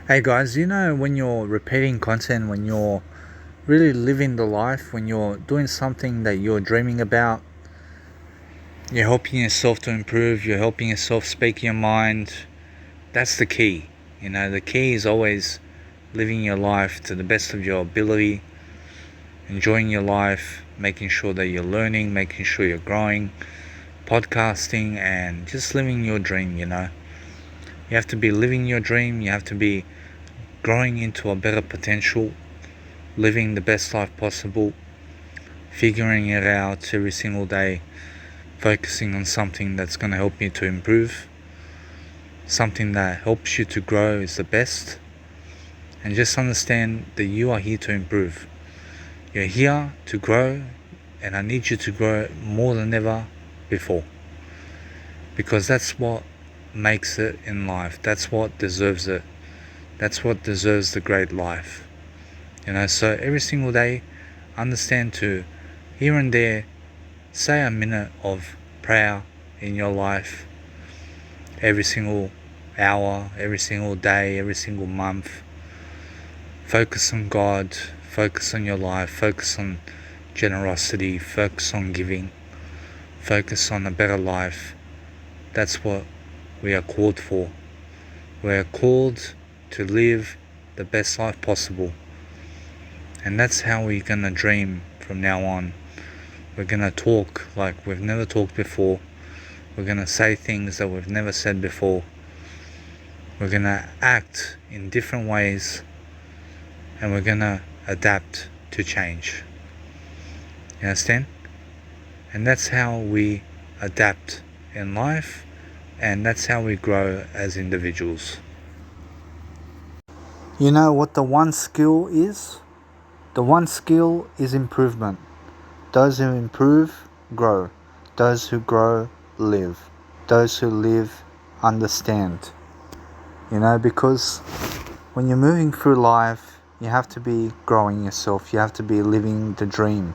Hey guys, when you're repeating content, when you're really living the life, when you're doing something that you're dreaming about, you're helping yourself to improve, you're helping yourself speak your mind, that's the key. The key is always living your life to the best of your ability, enjoying your life, making sure that you're learning, making sure you're growing, podcasting, and just living your dream. You have to be living your dream, you have to be growing into a better potential, living the best life possible, figuring it out every single day, focusing on something that's going to help you to improve, something that helps you to grow is the best, and just understand that you are here to improve. You're here to grow, and I need you to grow more than ever before, because that's what makes it in life. That's what deserves it. That's what deserves the great life. So every single day, understand to here and there say a minute of prayer in your life, every single hour, every single day, every single month. Focus on God, focus on your life, focus on generosity, focus on giving, focus on a better life. That's what we are called for. We are called to live the best life possible. And that's how we're going to dream from now on. We're going to talk like we've never talked before. We're going to say things that we've never said before. We're going to act in different ways. And we're going to adapt to change. You understand? And that's how we adapt in life. And that's how we grow as individuals. You know what the one skill is? The one skill is improvement. Those who improve, grow. Those who grow, live. Those who live, understand. Because when you're moving through life, you have to be growing yourself. You have to be living the dream.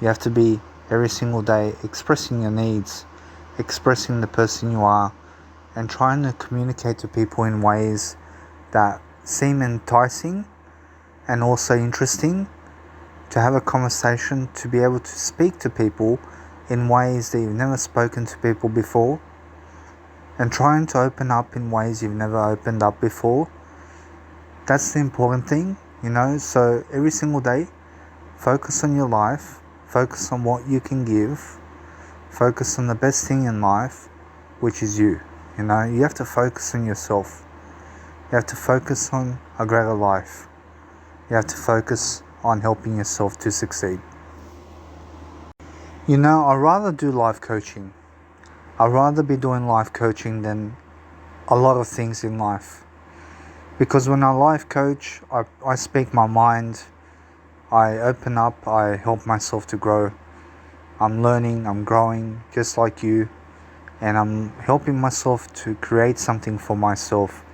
You have to be every single day expressing your needs, expressing the person you are, and trying to communicate to people in ways that seem enticing and also interesting, to have a conversation, to be able to speak to people in ways that you've never spoken to people before, and trying to open up in ways you've never opened up before. That's the important thing, so every single day, focus on your life, focus on what you can give, focus on the best thing in life, which is you. You have to focus on yourself. You have to focus on a greater life. You have to focus on helping yourself to succeed. I'd rather do life coaching. I'd rather be doing life coaching than a lot of things in life. Because when I life coach, I speak my mind, I open up, I help myself to grow. I'm learning, I'm growing, just like you. And I'm helping myself to create something for myself,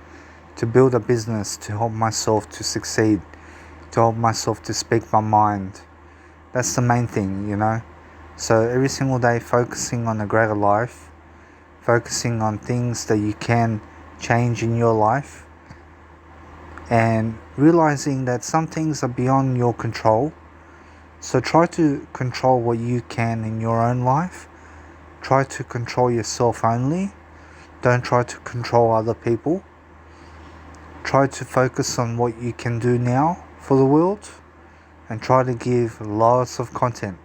to build a business, to help myself to succeed, to help myself to speak my mind. That's the main thing, So every single day focusing on a greater life, focusing on things that you can change in your life, and realizing that some things are beyond your control. So try to control what you can in your own life. Try to control yourself only. Don't try to control other people. Try to focus on what you can do now for the world, and try to give lots of content.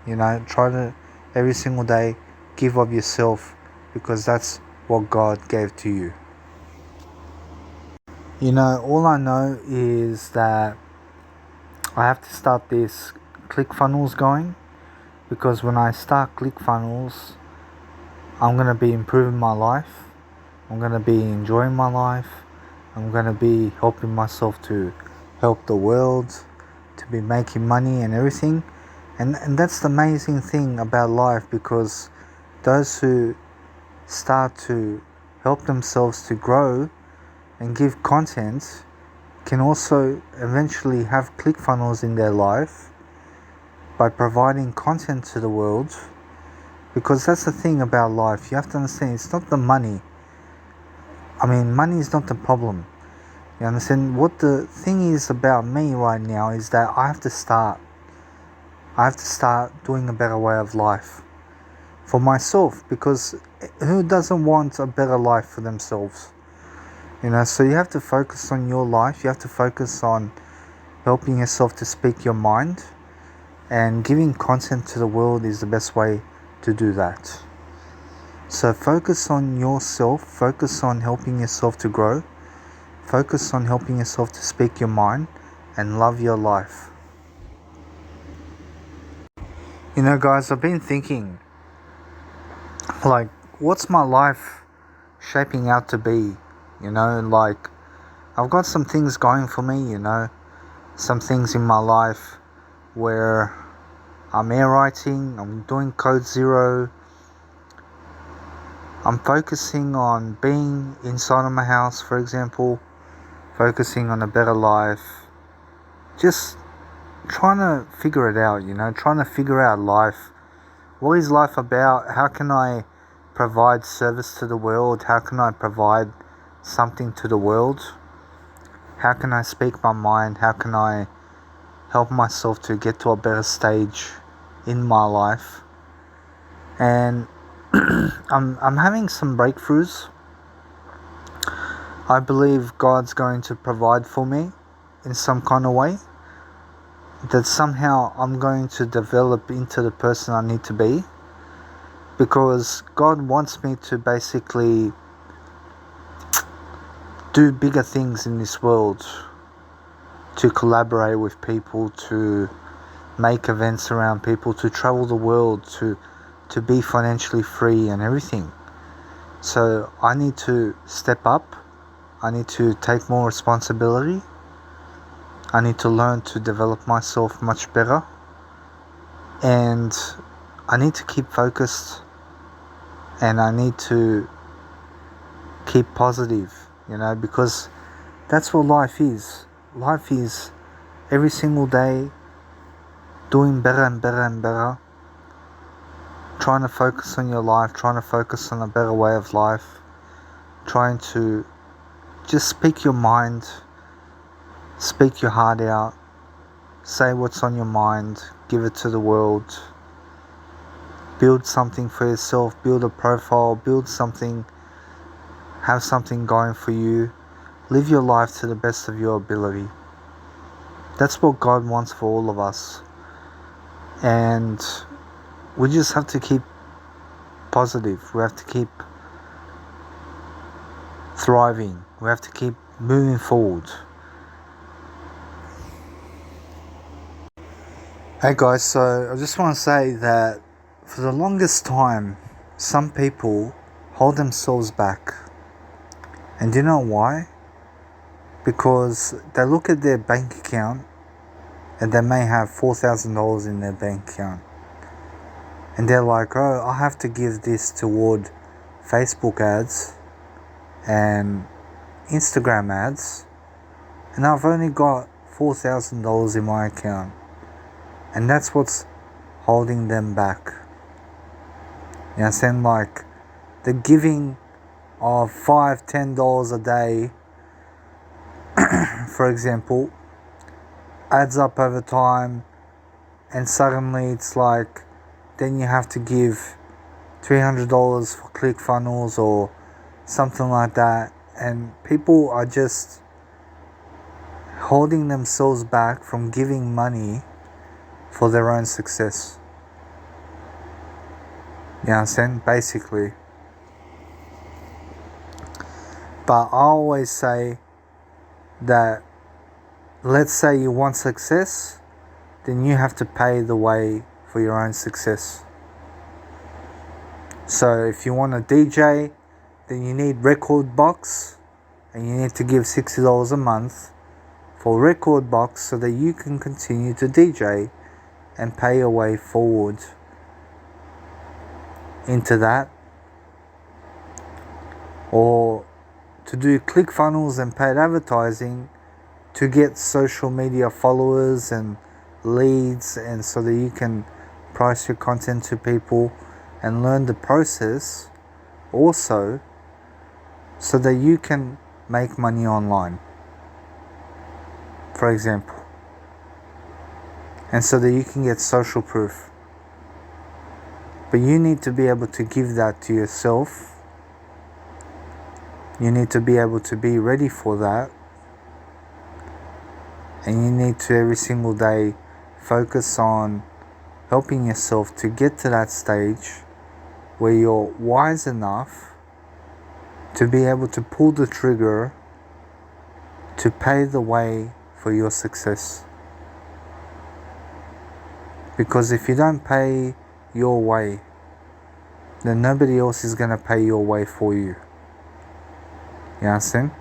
Try to every single day give of yourself, because that's what God gave to you. All I know is that I have to start this ClickFunnels going, because when I start ClickFunnels, I'm going to be improving my life. I'm going to be enjoying my life. I'm going to be helping myself to help the world, to be making money and everything. And that's the amazing thing about life, because those who start to help themselves to grow and give content can also eventually have ClickFunnels in their life by providing content to the world. Because that's the thing about life. You have to understand, it's not the money. Money is not the problem. You understand? What the thing is about me right now is that I have to start doing a better way of life for myself, because who doesn't want a better life for themselves? So you have to focus on your life. You have to focus on helping yourself to speak your mind, and giving content to the world is the best way to do that. So focus on yourself, focus on helping yourself to grow, focus on helping yourself to speak your mind, and love your life. Guys, I've been thinking, like, what's my life shaping out to be? Like, I've got some things going for me, some things in my life where I'm air writing, I'm doing Code Zero, I'm focusing on being inside of my house, for example, focusing on a better life, just trying to figure it out, trying to figure out life. What is life about? How can I provide service to the world? How can I provide something to the world? How can I speak my mind? How can I help myself to get to a better stage in my life? And I'm having some breakthroughs. I believe God's going to provide for me in some kind of way, that somehow I'm going to develop into the person I need to be, because God wants me to basically do bigger things in this world, to collaborate with people, to make events around people, to travel the world, to be financially free and everything. So I need to step up. I need to take more responsibility. I need to learn to develop myself much better. And I need to keep focused. And I need to keep positive, because that's what life is. Life is every single day doing better and better and better. Trying to focus on your life, trying to focus on a better way of life. Trying to just speak your mind, speak your heart out, say what's on your mind, give it to the world. Build something for yourself, build a profile, build something, have something going for you. Live your life to the best of your ability. That's what God wants for all of us. And we just have to keep positive. We have to keep thriving. We have to keep moving forward. Hey guys, so I just want to say that for the longest time, some people hold themselves back. And do you know why? Because they look at their bank account and they may have $4,000 in their bank account. And they're like, oh, I have to give this toward Facebook ads and Instagram ads, and I've only got $4,000 in my account. And that's what's holding them back. You understand? Like, the giving of $5, $10 a day, for example, adds up over time, and suddenly it's like, then you have to give $300 for ClickFunnels or something like that, and people are just holding themselves back from giving money for their own success. You understand? Basically. But I always say that, let's say you want success, then you have to pay the way for your own success. So if you want a DJ, then you need record box, and you need to give $60 a month for record box so that you can continue to DJ and pay your way forward into that. Or to do ClickFunnels and paid advertising to get social media followers and leads, and so that you can price your content to people and learn the process also, so that you can make money online. for example. And so that you can get social proof. But you need to be able to give that to yourself. You need to be able to be ready for that. And you need to every single day focus on helping yourself to get to that stage where you're wise enough to be able to pull the trigger to pave the way for your success. Because if you don't pay your way, then nobody else is going to pay your way for you. You understand?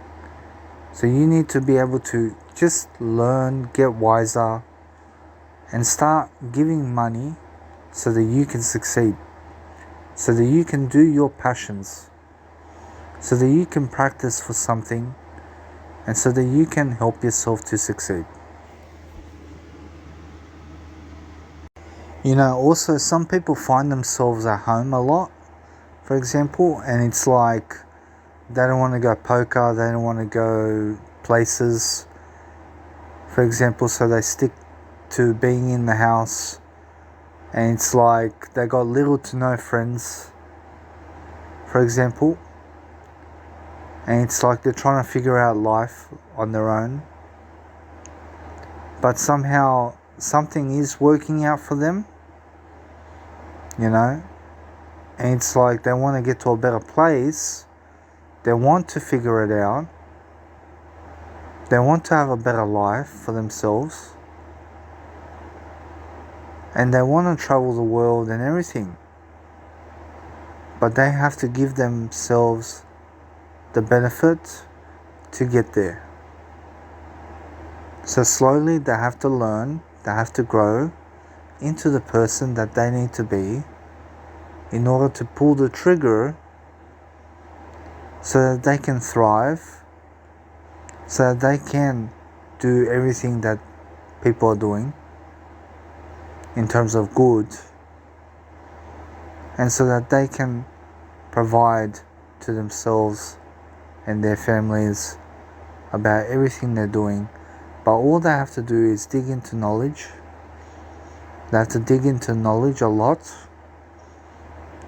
So you need to be able to just learn, get wiser, and start giving money so that you can succeed. So that you can do your passions. So that you can practice for something. And so that you can help yourself to succeed. You know, also some people find themselves at home a lot, for example, and it's like they don't want to go poker, they don't want to go places, for example, so they stick to being in the house, and it's like they got little to no friends, for example, and it's like they're trying to figure out life on their own, but somehow something is working out for them, you know, and it's like they want to get to a better place, they want to figure it out, they want to have a better life for themselves, and they want to travel the world and everything, but they have to give themselves the benefit to get there. So slowly they have to learn, they have to grow into the person that they need to be in order to pull the trigger so that they can thrive, so that they can do everything that people are doing in terms of good, and so that they can provide to themselves and their families about everything they're doing. But all they have to do is dig into knowledge. They have to dig into knowledge a lot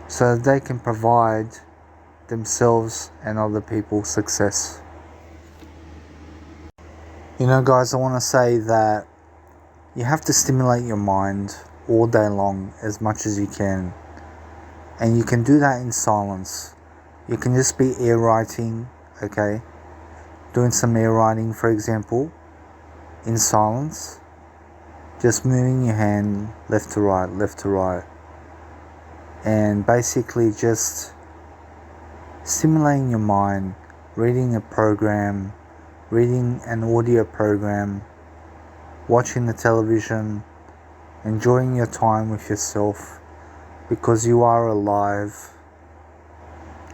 so that they can provide themselves and other people success. You know, guys, I want to say that you have to stimulate your mind all day long as much as you can. And you can do that in silence. You can just be air writing, okay? Doing some air writing, for example, in silence. Just moving your hand left to right. And basically just stimulating your mind, reading a program, reading an audio program, watching the television, enjoying your time with yourself, because you are alive.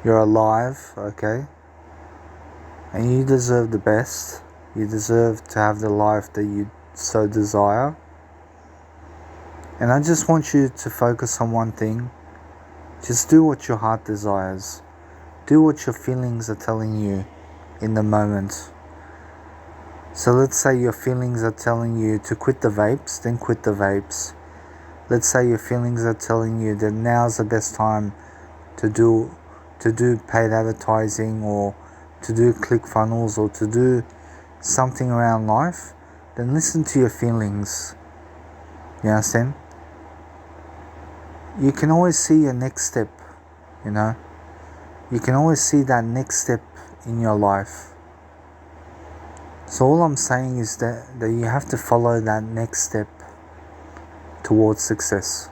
You're alive, okay? And you deserve the best. You deserve to have the life that you so desire. And I just want you to focus on one thing. Just do what your heart desires. Do what your feelings are telling you in the moment. So let's say your feelings are telling you to quit the vapes, then quit the vapes. Let's say your feelings are telling you that now's the best time to do paid advertising, or to do ClickFunnels, or to do something around life. Then listen to your feelings. You understand? You can always see your next step, you know. You can always see that next step in your life. So all I'm saying is that you have to follow that next step towards success.